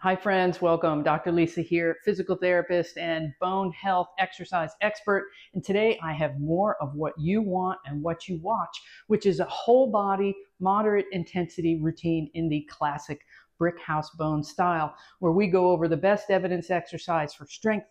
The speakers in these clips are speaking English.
Hi friends, welcome. Dr. Lisa here, physical therapist and bone health exercise expert. And today I have more of what you want and what you watch, which is a whole body, moderate intensity routine in the classic brick house bone style, where we go over the best evidence exercise for strength,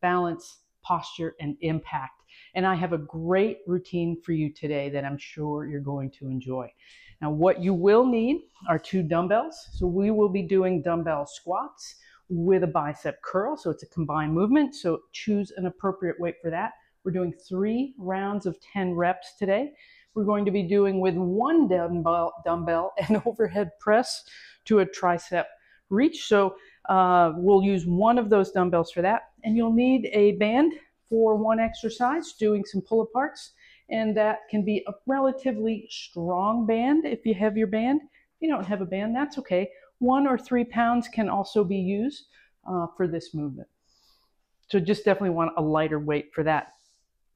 balance, posture, and impact. And I have a great routine for you today that I'm sure you're going to enjoy. Now, what you will need are 2 dumbbells. So we will be doing dumbbell squats with a bicep curl. So it's a combined movement. So choose an appropriate weight for that. We're doing 3 rounds of 10 reps today. We're going to be doing with 1 dumbbell an overhead press to a tricep reach. So we'll use 1 of those dumbbells for that. And you'll need a band for 1 exercise, doing some pull-aparts. And that can be a relatively strong band if you have your band. If you don't have a band, that's okay. 1 or 3 pounds can also be used for this movement. So just definitely want a lighter weight for that.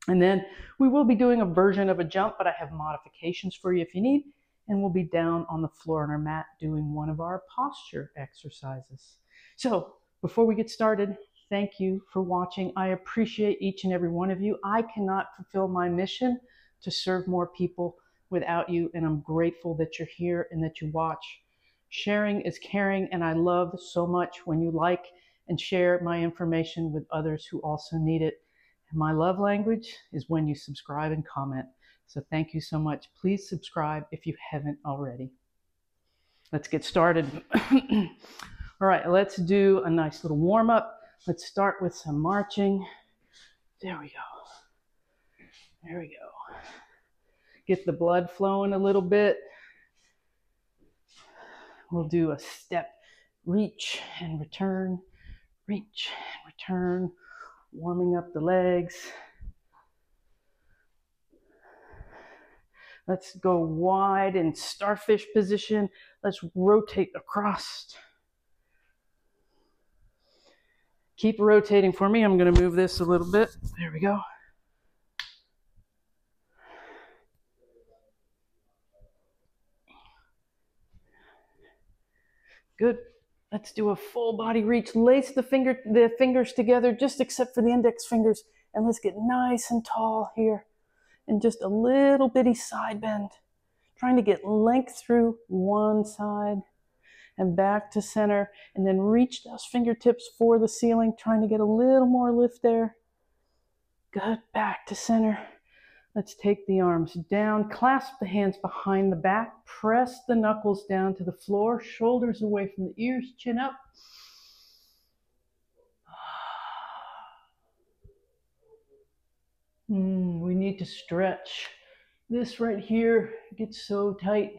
And then we will be doing a version of a jump, but I have modifications for you if you need. And we'll be down on the floor on our mat doing one of our posture exercises. So before we get started, thank you for watching. I appreciate each and every one of you. I cannot fulfill my mission to serve more people without you, and I'm grateful that you're here and that you watch. Sharing is caring, and I love so much when you like and share my information with others who also need it. And my love language is when you subscribe and comment. So thank you so much. Please subscribe if you haven't already. Let's get started. All right, let's do a nice little warm up. Let's start with some marching. There we go. There we go. Get the blood flowing a little bit. We'll do a step, reach and return, reach and return, warming up the legs. Let's go wide in starfish position. Let's rotate across. Keep rotating for me. I'm going to move this a little bit. There we go. Good. Let's do a full body reach. Lace the fingers together, just except for the index fingers. And let's get nice and tall here. And just a little bitty side bend. Trying to get length through one side and back to center, and then reach those fingertips for the ceiling, trying to get a little more lift there. Good, back to center. Let's take the arms down, clasp the hands behind the back, press the knuckles down to the floor, shoulders away from the ears, chin up. We need to stretch. This right here gets so tight.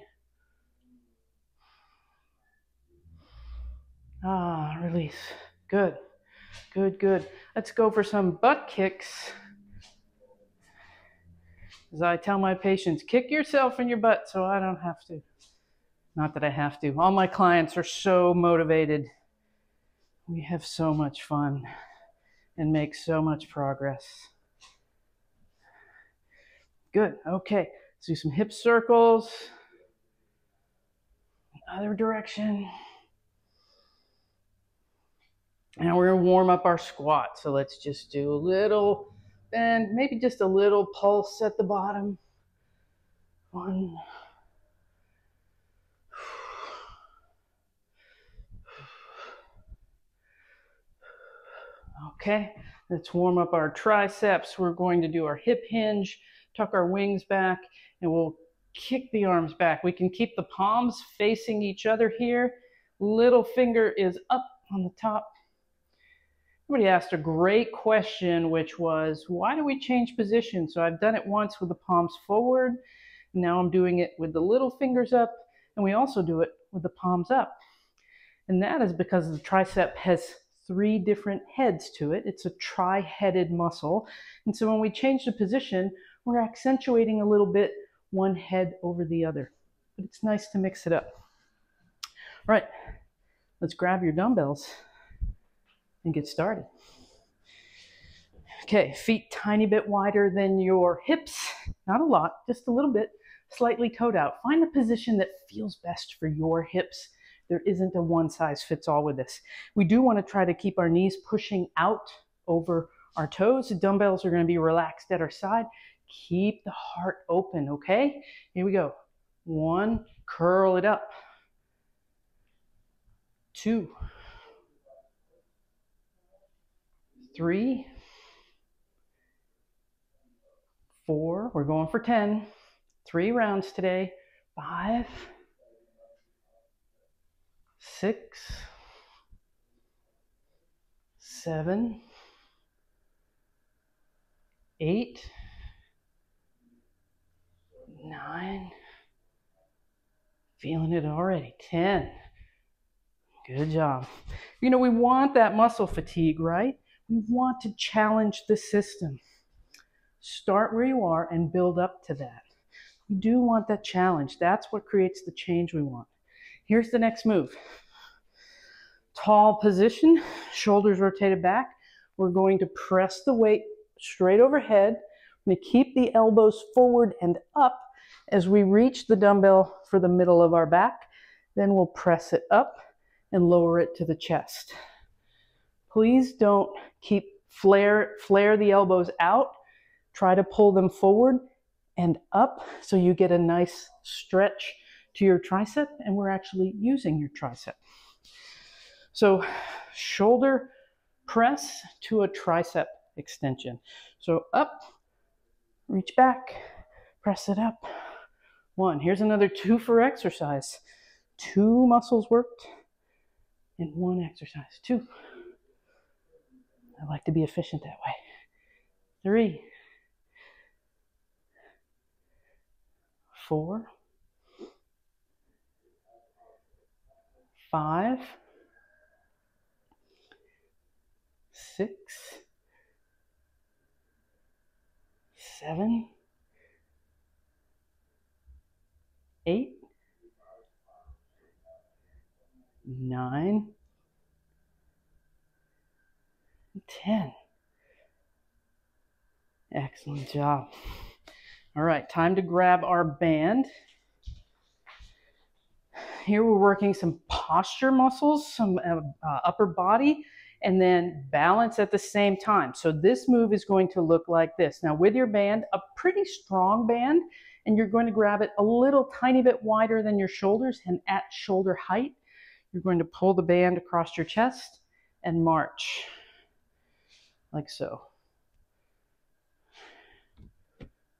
Release. Good, good, good. Let's go for some butt kicks. As I tell my patients, kick yourself in your butt so I don't have to. Not that I have to. All my clients are so motivated. We have so much fun and make so much progress. Good, okay. Let's do some hip circles. Other direction. Now we're going to warm up our squat. So let's just do a little bend, maybe just a little pulse at the bottom. 1. Okay, let's warm up our triceps. We're going to do our hip hinge, tuck our wings back, and we'll kick the arms back. We can keep the palms facing each other here. Little finger is up on the top. Somebody asked a great question, which was, why do we change position? So I've done it once with the palms forward. Now I'm doing it with the little fingers up, and we also do it with the palms up. And that is because the tricep has 3 different heads to it. It's a tri-headed muscle. And so when we change the position, we're accentuating a little bit one head over the other. But it's nice to mix it up. All right, let's grab your dumbbells and get started. Okay, feet tiny bit wider than your hips, not a lot, just a little bit, slightly toed out. Find the position that feels best for your hips There isn't a one size fits all with this. We do want to try to keep our knees pushing out over our toes. The dumbbells are going to be relaxed at our side. Keep the heart open, okay? Here we go. 1, curl it up. 2, 3, 4, we're going for 10. 3 rounds today. 5, 6, 7, 8, 9, feeling it already, 10. Good job. You know, we want that muscle fatigue, right? We want to challenge the system. Start where you are and build up to that. We do want that challenge. That's what creates the change we want. Here's the next move. Tall position, shoulders rotated back. We're going to press the weight straight overhead. We're going to keep the elbows forward and up as we reach the dumbbell for the middle of our back. Then we'll press it up and lower it to the chest. Please don't flare the elbows out. Try to pull them forward and up so you get a nice stretch to your tricep, and we're actually using your tricep. So shoulder press to a tricep extension. So up, reach back, press it up. 1. Here's another 2 for exercise. 2 muscles worked in 1 exercise. 2. I like to be efficient that way. 3, 4, 5, 6, 7, 8, 9, 10. Excellent job. All right, time to grab our band. Here we're working some posture muscles, some upper body, and then balance at the same time. So this move is going to look like this. Now with your band, a pretty strong band, and you're going to grab it a little tiny bit wider than your shoulders and at shoulder height. You're going to pull the band across your chest and march like so.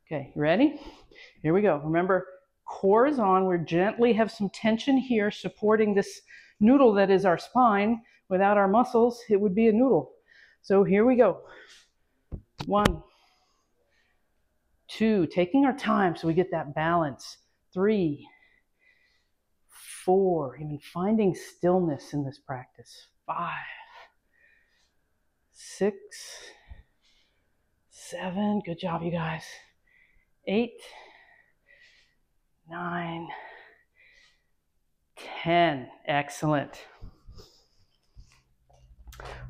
Okay, you ready? Here we go. Remember, core is on. We gently have some tension here supporting this noodle that is our spine. Without our muscles, it would be a noodle. So here we go. 1, 2, taking our time so we get that balance. 3, 4, even finding stillness in this practice. 5, 6, 7, good job, you guys. 8, 9, 10. Excellent.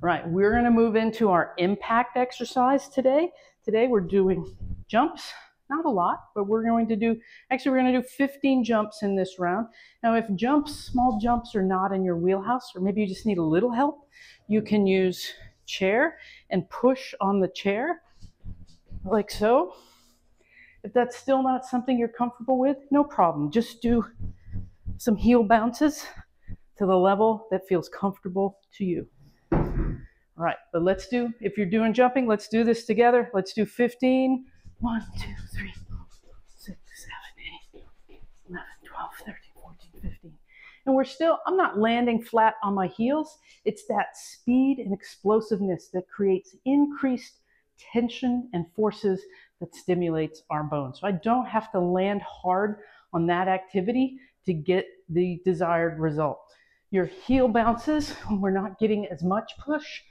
Right, we're going to move into our impact exercise today. Today we're doing jumps, not a lot, but we're going to do 15 jumps in this round. Now if small jumps are not in your wheelhouse, or maybe you just need a little help, you can use chair and push on the chair like so. If that's still not something you're comfortable with, no problem. Just do some heel bounces to the level that feels comfortable to you. All right, but let's do, if you're doing jumping, let's do this together. Let's do 15. 1, 2, 3, 4, 6, 7, 8, 11, 12, 13, 14, 15. And we're still, I'm not landing flat on my heels. It's that speed and explosiveness that creates increased tension and forces that stimulates our bones. So I don't have to land hard on that activity to get the desired result. Your heel bounces when we're not getting as much push.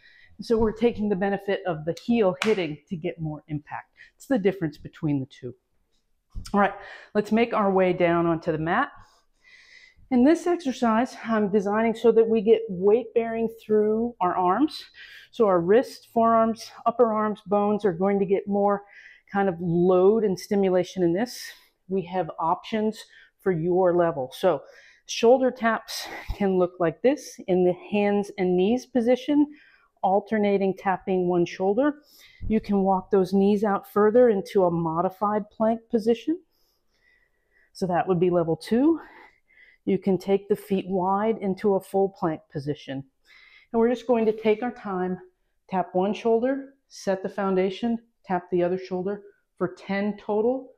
So we're taking the benefit of the heel hitting to get more impact. It's the difference between the two. All right, let's make our way down onto the mat. In this exercise, I'm designing so that we get weight bearing through our arms. So our wrists, forearms, upper arms, bones are going to get more kind of load and stimulation in this. We have options for your level. So Shoulder taps can look like this in the hands and knees position, alternating tapping one shoulder. You can walk those knees out further into a modified plank position. So that would be level 2. You can take the feet wide into a full plank position. And we're just going to take our time, tap one shoulder, set the foundation, tap the other shoulder for 10 total,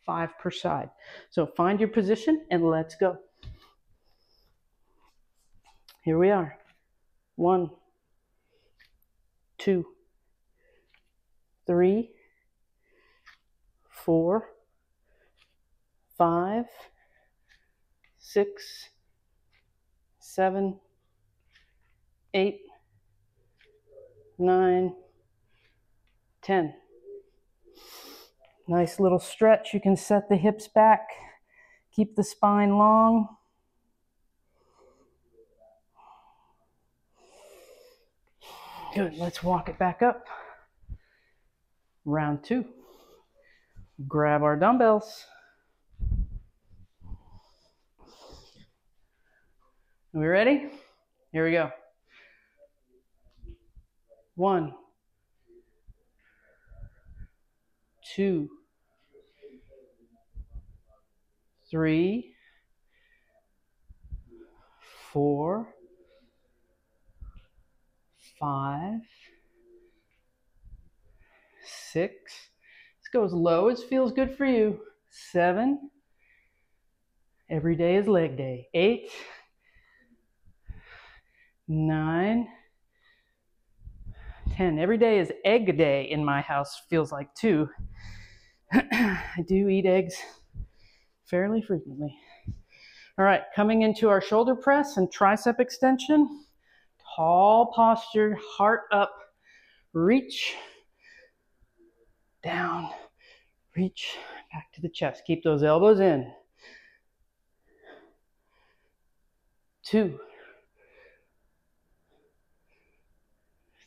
5 per side. So find your position and let's go. Here we are. 1, 2, 3, 4, 5, 6, 7, 8, 9, 10. Nice little stretch. You can set the hips back, keep the spine long. Good, let's walk it back up. Round 2. Grab our dumbbells. Are we ready? Here we go. 1, 2, 3, 4, 5, 6. Let's go as low as feels good for you. 7. Every day is leg day. 8, 9, 10. Every day is egg day in my house, feels like too. I do eat eggs fairly frequently. All right, coming into our shoulder press and tricep extension. Tall posture, heart up, reach, down, reach, back to the chest. Keep those elbows in. 2,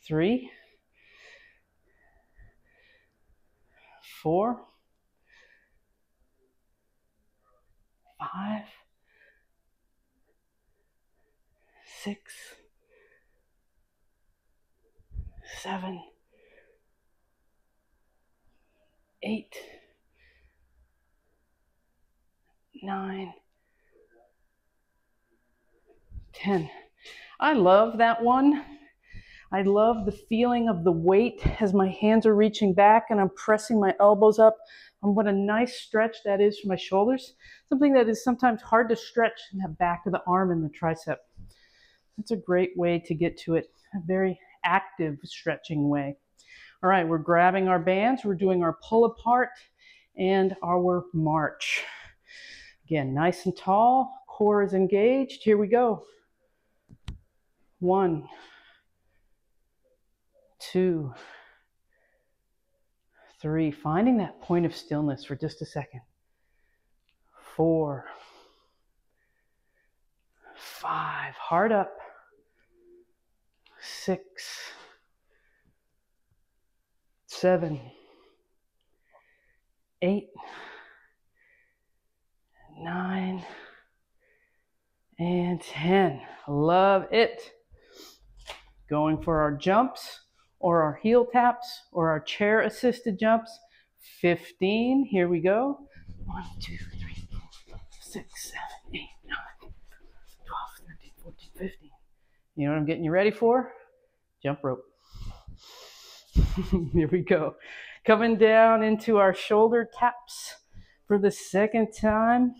3, 4, 5, 6, 7, 8, 9, 10. I love that one. I love the feeling of the weight as my hands are reaching back and I'm pressing my elbows up. And what a nice stretch that is for my shoulders. Something that is sometimes hard to stretch in the back of the arm and the tricep. That's a great way to get to it. A very active stretching way. All right, we're grabbing our bands. We're doing our pull apart and our march. Again, nice and tall. Core is engaged. Here we go. 1, 2, 3. Finding that point of stillness for just a second. 4, 5. Heart up. 6, 7, 8, 9, and 10. Love it. Going for our jumps or our heel taps or our chair assisted jumps. 15. Here we go. 1, 2, 3, 4, 5, 6, 7, 8, 9, 12, 13, 14, 15. You know what I'm getting you ready for? Jump rope. Here we go. Coming down into our shoulder taps for the second time.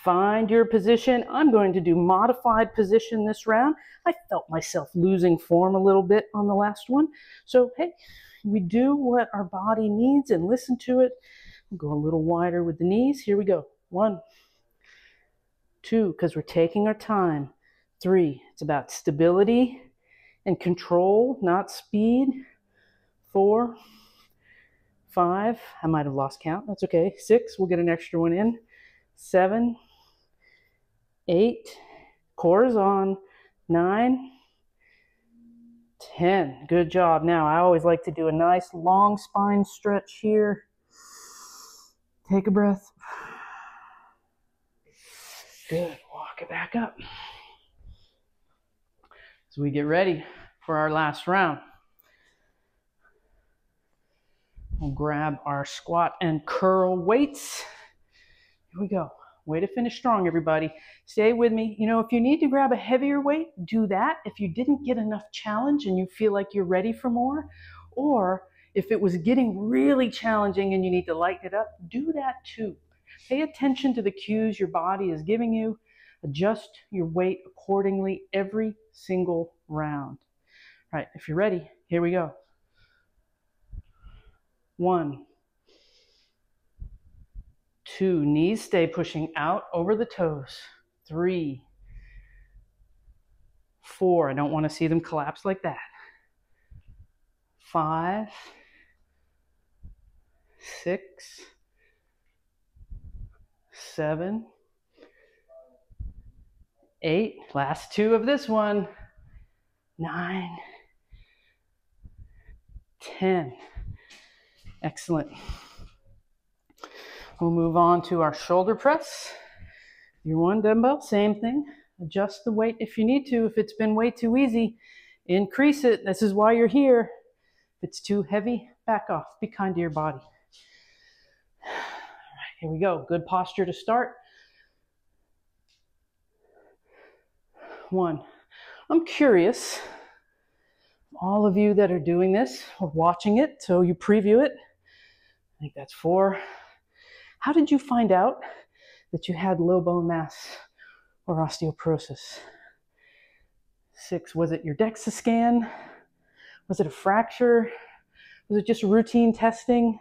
Find your position. I'm going to do modified position this round. I felt myself losing form a little bit on the last one. So, hey, we do what our body needs and listen to it. We'll go a little wider with the knees. Here we go. 1, 2, because we're taking our time. 3, it's about stability and control, not speed. 4, 5, I might have lost count. That's okay. 6, we'll get an extra one in. 7, 8, core is on. 9, 10. Good job. Now, I always like to do a nice long spine stretch here. Take a breath. Good. Walk it back up. So we get ready for our last round. We'll grab our squat and curl weights. Here we go. Way to finish strong, everybody. Stay with me. You know, if you need to grab a heavier weight, do that. If you didn't get enough challenge and you feel like you're ready for more, or if it was getting really challenging and you need to lighten it up, do that too. Pay attention to the cues your body is giving you. Adjust your weight accordingly every single round. All right, if you're ready, here we go. 1, 2, knees stay pushing out over the toes. 3, 4, I don't want to see them collapse like that. 5, 6, 7, 8, last 2 of this one. 9, 10. Excellent. We'll move on to our shoulder press. Your one dumbbell, same thing. Adjust the weight if you need to. If it's been way too easy, increase it. This is why you're here. If it's too heavy, back off. Be kind to your body. All right, here we go. Good posture to start. 1. I'm curious, all of you that are doing this or watching it, so you preview it. I think that's 4. How did you find out that you had low bone mass or osteoporosis? 6, was it your DEXA scan? Was it a fracture? Was it just routine testing?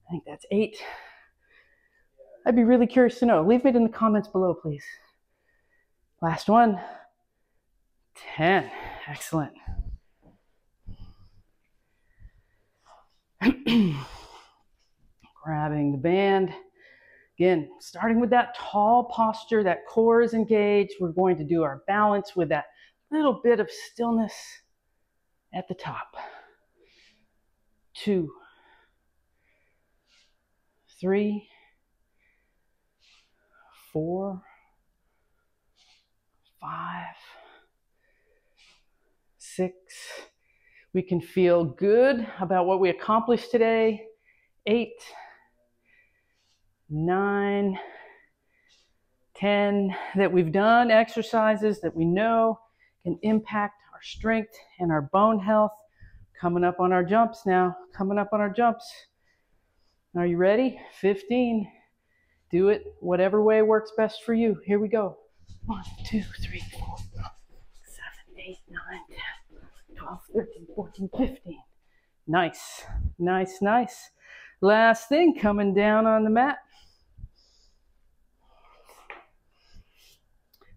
I think that's 8. I'd be really curious to know. Leave it in the comments below, please. Last one. 10. Excellent. Grabbing the band. Again, starting with that tall posture, that core is engaged. We're going to do our balance with that little bit of stillness at the top. 2, 3, 4, 5, 6. We can feel good about what we accomplished today. 8, 9, 10, that we've done exercises that we know can impact our strength and our bone health. Coming up on our jumps now. Coming up on our jumps. Are you ready? 15. Do it whatever way works best for you. Here we go. 1, 2, 3, 4, 5, 7, 8, 9, 10, 12, 13, 14, 15. Nice. Nice, nice. Last thing, coming down on the mat.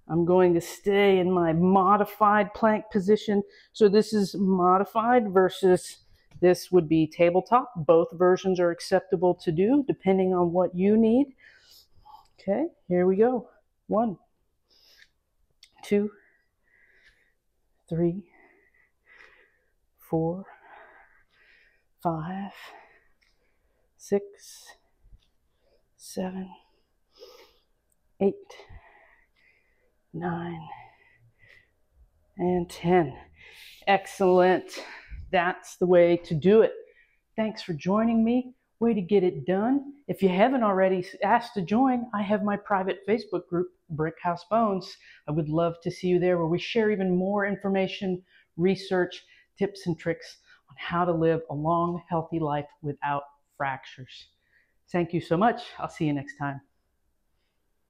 I'm going to stay in my modified plank position. So this is modified versus this would be tabletop. Both versions are acceptable to do depending on what you need. Okay, here we go. 1, 2, 3, 4, 5, 6, 7, 8, 9, and 10. Excellent. That's the way to do it. Thanks for joining me. Way to get it done. If you haven't already asked to join, I have my private Facebook group, Brick House Bones. I would love to see you there, where we share even more information, research, tips and tricks on how to live a long, healthy life without fractures. Thank you so much. I'll see you next time.